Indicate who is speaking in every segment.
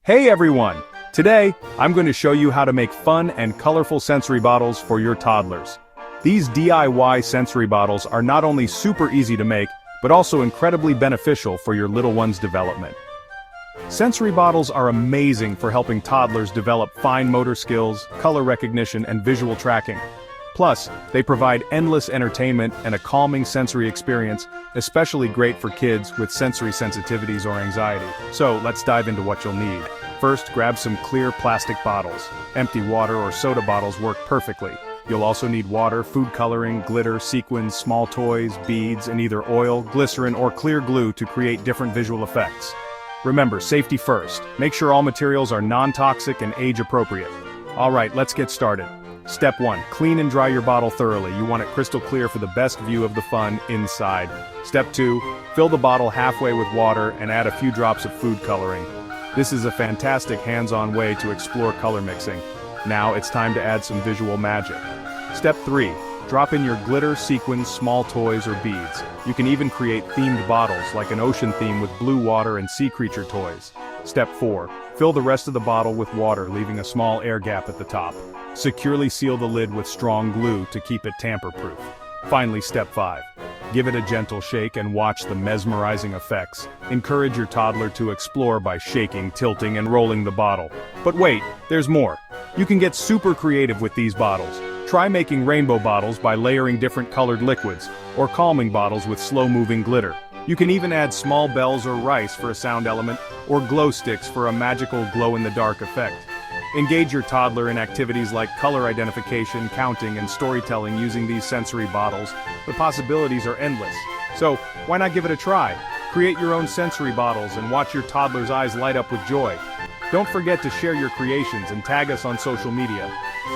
Speaker 1: Hey everyone! Today, I'm going to show you how to make fun and colorful sensory bottles for your toddlers. These DIY sensory bottles are not only super easy to make, but also incredibly beneficial for your little one's development. Sensory bottles are amazing for helping toddlers develop fine motor skills, color recognition, and visual tracking. Plus, they provide endless entertainment and a calming sensory experience, especially great for kids with sensory sensitivities or anxiety. So, let's dive into what you'll need. First, grab some clear plastic bottles. Empty water or soda bottles work perfectly. You'll also need water, food coloring, glitter, sequins, small toys, beads, and either oil, glycerin, or clear glue to create different visual effects. Remember, safety first. Make sure all materials are non-toxic and age-appropriate. Alright, let's get started. Step 1. Clean and dry your bottle thoroughly. You want it crystal clear for the best view of the fun inside. Step 2. Fill the bottle halfway with water and add a few drops of food coloring. This is a fantastic hands-on way to explore color mixing. Now it's time to add some visual magic. Step 3. Drop in your glitter, sequins, small toys, or beads. You can even create themed bottles like an ocean theme with blue water and sea creature toys. Step 4. Fill the rest of the bottle with water, leaving a small air gap at the top. Securely seal the lid with strong glue to keep it tamper-proof. Finally, Step 5. Give it a gentle shake and watch the mesmerizing effects. Encourage your toddler to explore by shaking, tilting, and rolling the bottle. But wait, there's more. You can get super creative with these bottles. Try making rainbow bottles by layering different colored liquids, or calming bottles with slow-moving glitter. You can even add small bells or rice for a sound element, or glow sticks for a magical glow-in-the-dark effect. Engage your toddler in activities like color identification, counting, and storytelling using these sensory bottles. The possibilities are endless. So, why not give it a try? Create your own sensory bottles and watch your toddler's eyes light up with joy. Don't forget to share your creations and tag us on social media.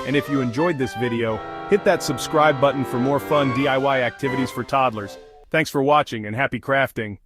Speaker 1: And if you enjoyed this video, hit that subscribe button for more fun DIY activities for toddlers. Thanks for watching and happy crafting!